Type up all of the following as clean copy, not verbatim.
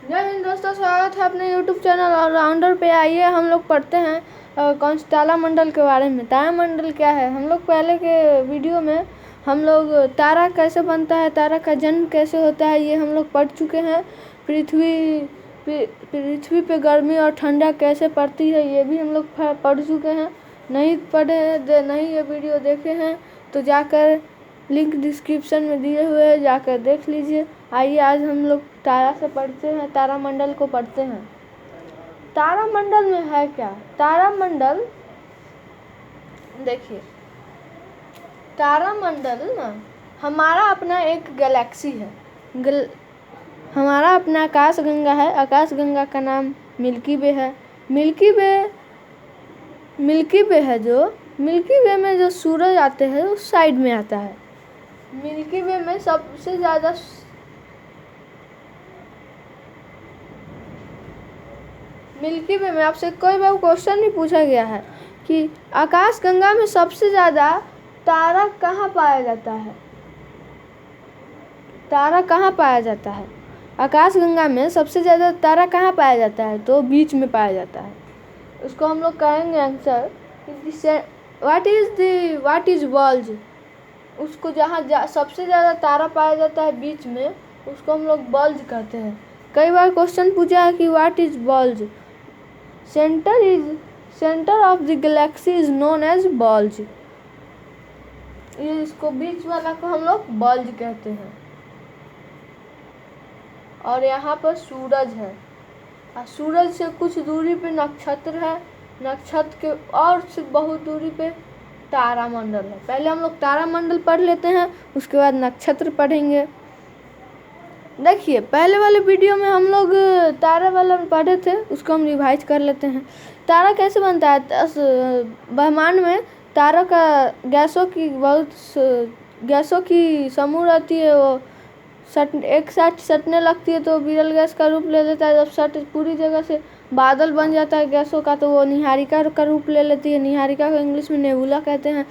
जय हिंद दोस्तों, स्वागत है अपने YouTube चैनल ऑलराउंडर पे। आइए हम लोग पढ़ते हैं कौन सी तारामंडल के बारे में। तारामंडल क्या है? हम लोग पहले के वीडियो में हम लोग तारा कैसे बनता है, तारा का जन्म कैसे होता है, ये हम लोग पढ़ चुके हैं। पृथ्वी पे गर्मी और ठंडा कैसे पड़ती है, ये भी हम लोग पढ़ चुके हैं। नहीं पढ़े हैं, नहीं ये वीडियो देखे हैं तो जाकर लिंक डिस्क्रिप्शन में दिए हुए हैं, जाकर देख लीजिए। आइए आज हम लोग तारा से पढ़ते हैं, तारामंडल को पढ़ते हैं। तारामंडल में है क्या? तारामंडल देखिए, तारामंडल ना हमारा अपना एक गैलेक्सी है। हमारा अपना आकाशगंगा है। आकाशगंगा का नाम मिल्की वे है। मिल्की वे है जो मिल्की वे में जो सूरज आते हैं उस साइड में आता है। मिल्की वे में सबसे ज़्यादा मिल्की वे में आपसे कोई बार क्वेश्चन नहीं पूछा गया है कि आकाशगंगा में सबसे ज़्यादा तारा कहाँ पाया जाता है। तारा कहाँ पाया जाता है? आकाशगंगा में सबसे ज़्यादा तारा कहाँ पाया जाता है? तो बीच में पाया जाता है। उसको हम लोग कहेंगे आंसर व्हाट इज बल्ज। उसको जहाँ सबसे ज़्यादा तारा पाया जाता है बीच में, उसको हम लोग बल्ज कहते हैं। कई बार क्वेश्चन पूछा है कि what is bulge. Centre of the galaxy is known as bulge. इसको बीच वाला को हम लोग बल्ज कहते हैं। और यहाँ पर सूरज है और सूरज से कुछ दूरी पे नक्षत्र है। नक्षत्र के और से बहुत दूरी पे तारामंडल है। पहले हम लोग तारामंडल पढ़ लेते हैं, उसके बाद नक्षत्र पढ़ेंगे। देखिए, पहले वाले वीडियो में हम लोग तारा वाला पढ़े थे, उसको हम रिवाइज कर लेते हैं। तारा कैसे बनता है? ब्रह्मांड में तारा का गैसों की समूह रहती है। वो एक साथ सटने लगती है तो विरल गैस का रूप ले लेता है। जब सट पूरी जगह से बादल बन जाता है गैसों का, तो वो निहारिका का रूप ले लेती है। निहारिका को इंग्लिश में नेबुला कहते हैं।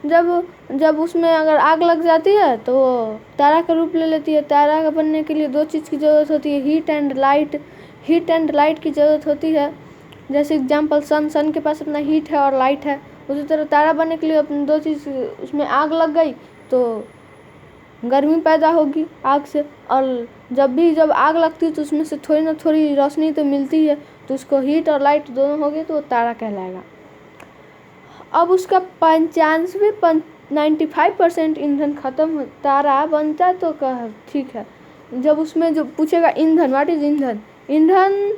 जब उसमें अगर आग लग जाती है तो वो तारा का रूप ले लेती है। तारा का बनने के लिए दो चीज़ की ज़रूरत होती है, हीट एंड लाइट की ज़रूरत होती है। जैसे एग्जांपल सन के पास अपना हीट है और लाइट है। उसी तरह तारा बनने के लिए अपनी दो चीज़, उसमें आग लग गई तो गर्मी पैदा होगी आग से, और जब आग लगती है तो उसमें से थोड़ी ना थोड़ी रोशनी तो मिलती है, तो उसको हीट और लाइट दोनों होगी तो वो तारा कहलाएगा। अब उसका 95% ईंधन खत्म, तारा बनता तो ठीक है। जब उसमें जो पूछेगा ईंधन, व्हाट इज ईंधन, ईंधन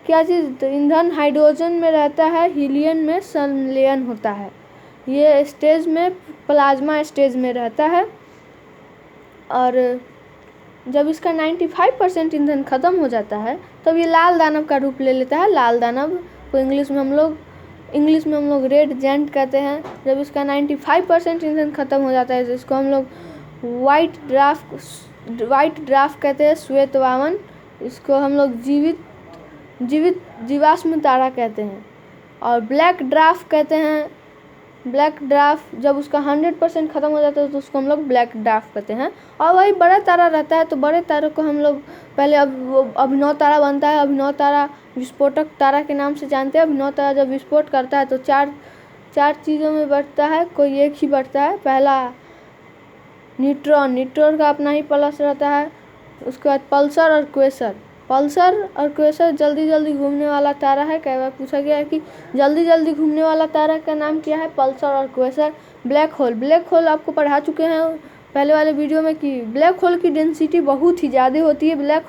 क्या चीज़? तो ईंधन हाइड्रोजन में रहता है, हीलियम में संलयन होता है। ये स्टेज में प्लाज्मा स्टेज में रहता है। और जब इसका 95% ईंधन खत्म हो जाता है तब ये लाल दानव का रूप ले लेता है। लाल दानव को इंग्लिश में हम लोग रेड जेंट कहते हैं। जब इसका 95% ईंधन खत्म हो जाता है तो इसको हम लोग वाइट ड्राफ्ट कहते हैं, श्वेत वामन। इसको हम लोग जीवाश्म तारा कहते हैं। और ब्लैक ड्राफ्ट कहते हैं। ब्लैक ड्राफ्ट जब उसका 100% ख़त्म हो जाता है तो उसको हम लोग ब्लैक ड्राफ्ट कहते हैं। और वही बड़ा तारा रहता है तो बड़े तारे को हम लोग पहले अभिनव तारा बनता है। अभिनव तारा विस्फोटक तारा के नाम से जानते हैं। अभिनव तारा जब विस्फोट करता है तो चार चीज़ों में बढ़ता है, कोई एक ही बढ़ता है। पहला न्यूट्रॉन का अपना ही प्लस रहता है। उसके बाद पल्सर और क्वेसर जल्दी घूमने वाला तारा है। कई बार पूछा गया है कि जल्दी घूमने वाला तारा का नाम क्या है? पल्सर और क्वेसर। ब्लैक होल आपको पढ़ा चुके हैं पहले वाले वीडियो में कि ब्लैक होल की डेंसिटी बहुत ही ज़्यादा होती है। ब्लैक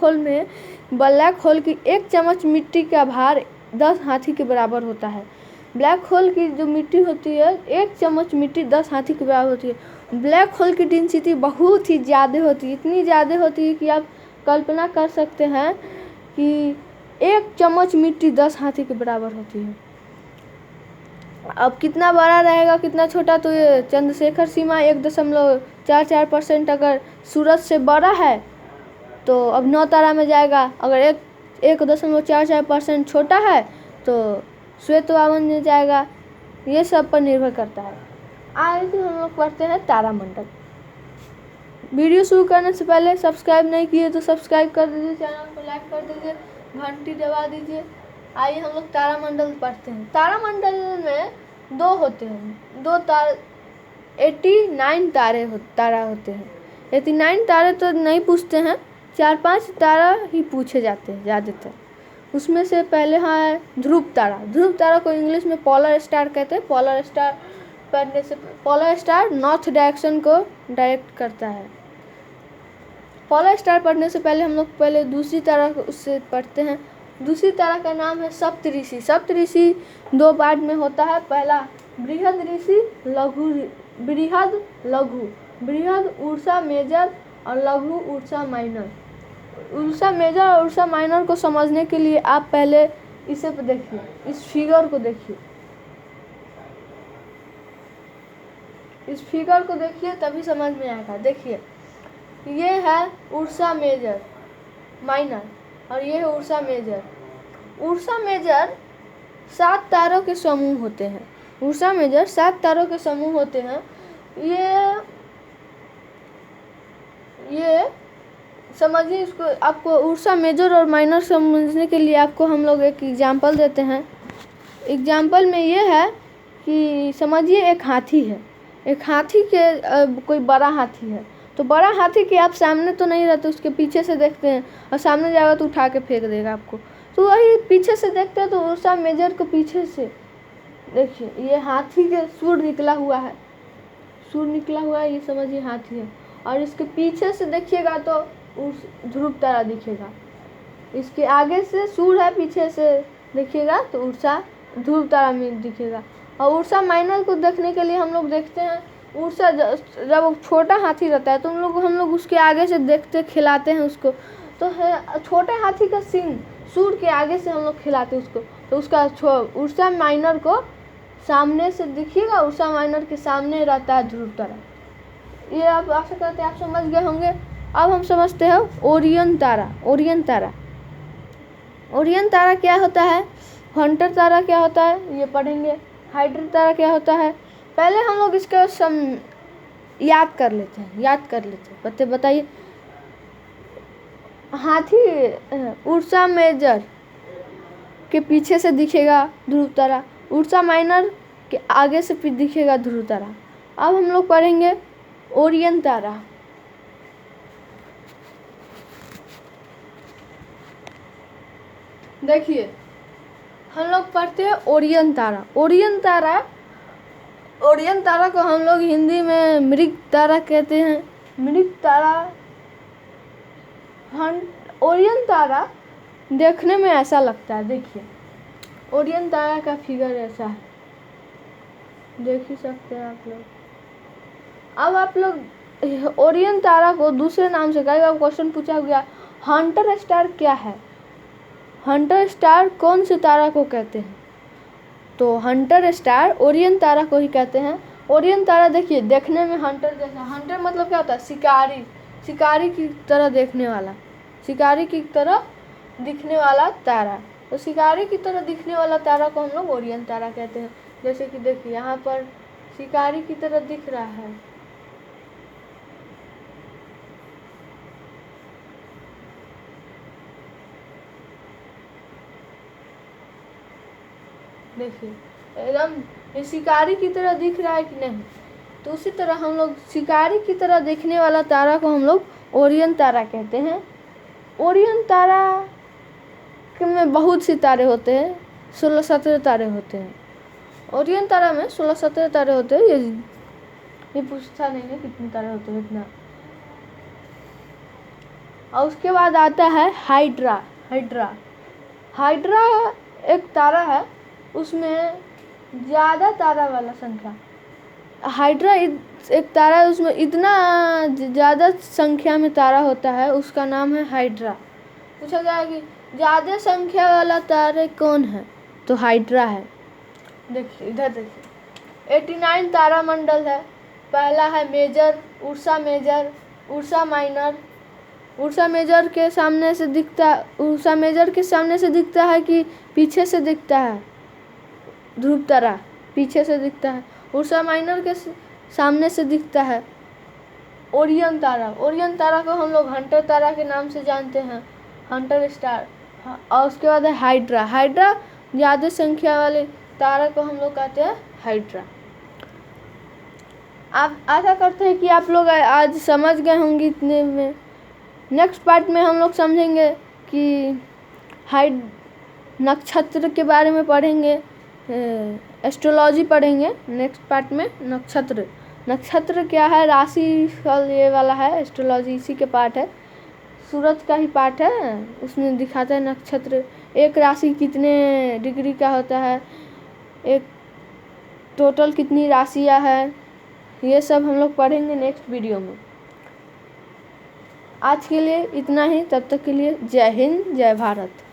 होल की एक चम्मच मिट्टी का भार 10 हाथी के बराबर होता है। ब्लैक होल की जो मिट्टी होती है, एक चम्मच मिट्टी 10 हाथी के बराबर होती है। ब्लैक होल की डेंसिटी बहुत ही ज़्यादा होती है, इतनी ज़्यादा होती है कि आप कल्पना कर सकते हैं कि एक चम्मच मिट्टी 10 हाथी के बराबर होती है। अब कितना बड़ा रहेगा कितना छोटा, तो ये चंद्रशेखर सीमा 1.44% अगर सूरज से बड़ा है तो अभिनव तारा में जाएगा। अगर 1.44% छोटा है तो श्वेत वामन में जाएगा। ये सब पर निर्भर करता है। आज हम लोग पढ़ते हैं तारामंडल। वीडियो शुरू करने से पहले सब्सक्राइब नहीं किए तो सब्सक्राइब कर दीजिए, चैनल को लाइक कर दीजिए। घंटी दबा दीजिए। आइए हम लोग तारामंडल पढ़ते हैं। तारामंडल में दो होते हैं, 89 तारा होते हैं। 89 तारे तो नहीं पूछते हैं, 4-5 तारा ही पूछे जाते हैं ज़्यादातर। उसमें से पहले है ध्रुव तारा। ध्रुव तारा को इंग्लिश में पोलर स्टार कहते हैं। पोलर स्टार नॉर्थ डायरेक्शन को डायरेक्ट करता है। पोलर स्टार पढ़ने से पहले हम लोग पहले दूसरी तारा को उससे पढ़ते हैं। दूसरी तारा का नाम है सप्तऋषि। सप्तऋषि 2 पार्ट में होता है। पहला बृहद ऋषि, लघु। बृहद उर्सा मेजर और लघु उर्सा माइनर। उर्सा मेजर और उर्सा माइनर को समझने के लिए आप पहले इसे देखिए, इस फिगर को देखिए। इस फिगर को देखिए तभी समझ में आएगा। देखिए ये है उर्सा मेजर माइनर और ये है उर्सा मेजर। उर्सा मेजर 7 तारों के समूह होते हैं। उर्सा मेजर 7 तारों के समूह होते हैं। ये समझिए इसको। आपको उर्सा मेजर और माइनर समझने के लिए आपको हम लोग एक एग्जाम्पल देते हैं। एग्जाम्पल में ये है कि समझिए एक हाथी है। एक हाथी के कोई बड़ा हाथी है, तो बड़ा हाथी के आप सामने तो नहीं रहते, उसके पीछे से देखते हैं और सामने जाएगा तो उठा के फेंक देगा आपको। तो वही पीछे से देखते हैं तो उर्सा मेजर को पीछे से देखिए, ये हाथी के सूर निकला हुआ है। सूर निकला हुआ है, ये समझिए हाथी है। और इसके पीछे से देखिएगा तो ध्रुव तारा दिखेगा। इसके आगे से सूर है, पीछे से देखिएगा तो उर्सा ध्रुव तारा में दिखेगा। और उर्सा माइनर को देखने के लिए हम लोग देखते हैं, उर्सा जब छोटा हाथी रहता है तो हम लोग उसके आगे से देखते खिलाते हैं उसको। तो है छोटे हाथी का सींग सूर के आगे से हम लोग खिलाते हैं उसको, तो उसका उर्सा माइनर को सामने से दिखिएगा। उर्सा माइनर के सामने रहता है ध्रुव तारा। ये आप आशा करते हैं आप समझ गए होंगे। अब हम समझते हैं ओरियन तारा। ओरियन तारा, ओरियन तारा क्या होता है, हंटर तारा क्या होता है ये पढ़ेंगे, हाइड्रा तारा क्या होता है। पहले हम लोग इसका याद कर लेते हैं। बताइए। हाथी उर्सा मेजर के पीछे से दिखेगा ध्रुव तारा, उर्सा माइनर के आगे से दिखेगा ध्रुव तारा। अब हम लोग पढ़ेंगे ओरियन तारा। देखिए हम लोग पढ़ते हैं ओरियन तारा। ओरियन तारा को हम लोग हिंदी में मृग तारा कहते हैं। मृग तारा ओरियन तारा देखने में ऐसा लगता है। देखिए ओरियन तारा का फिगर ऐसा है, देख ही सकते हैं आप लोग। अब आप लोग ओरियन तारा को दूसरे नाम से कई बार क्वेश्चन पूछा गया, हंटर स्टार क्या है, हंटर स्टार कौन से तारा को कहते हैं। तो हंटर स्टार ओरियन तारा को ही कहते हैं। ओरियन तारा देखिए देखने में हंटर जैसा, हंटर मतलब क्या होता है, शिकारी, शिकारी की तरह देखने वाला, शिकारी की तरह दिखने वाला तारा। तो शिकारी की तरह दिखने वाला तारा को हम लोग ओरियन तारा कहते हैं। जैसे कि देखिए यहाँ पर शिकारी की तरह दिख रहा है। देखिए एकदम ये शिकारी की तरह दिख रहा है कि नहीं। तो उसी तरह हम लोग शिकारी की तरह दिखने वाला तारा को हम लोग ओरियन तारा कहते हैं। ओरियन तारा में बहुत से तारे होते हैं, 16-17 तारे होते हैं। ओरियन तारा में 16-17 तारे होते हैं। ये पूछता नहीं है कितने तारे होते हैं इतना। और उसके बाद आता है हाइड्रा। हाइड्रा एक तारा है, उसमें ज़्यादा तारा वाला संख्या। हाइड्रा एक तारा है, उसमें इतना ज़्यादा संख्या में तारा होता है, उसका नाम है हाइड्रा। पूछा गया कि ज़्यादा संख्या वाला तारे कौन है, तो हाइड्रा है। देखिए इधर देखिए 89 तारा मंडल है। पहला है Major, Ursa Major, Ursa Minor. Ursa Major के सामने से दिखता है कि पीछे से दिखता है, ध्रुव तारा पीछे से दिखता है। उर्सा माइनर के सामने से दिखता है ओरियन तारा। ओरियन तारा को हम लोग हंटर तारा के नाम से जानते हैं, हंटर स्टार। हाँ, और उसके बाद है हाइड्रा। हाइड्रा ज़्यादा संख्या वाले तारा को हम लोग कहते हैं हाइड्रा। आप आशा करते हैं कि आप लोग आज समझ गए होंगे इतने में। नेक्स्ट पार्ट में हम लोग समझेंगे कि नक्षत्र के बारे में पढ़ेंगे, एस्ट्रोलॉजी पढ़ेंगे। नेक्स्ट पार्ट में नक्षत्र क्या है, राशि फल ये वाला है, एस्ट्रोलॉजी इसी के पार्ट है। सूरज का ही पार्ट है, उसमें दिखाता है नक्षत्र, एक राशि कितने डिग्री का होता है, एक टोटल कितनी राशियां है, ये सब हम लोग पढ़ेंगे नेक्स्ट वीडियो में। आज के लिए इतना ही, तब तक के लिए जय हिंद, जय भारत।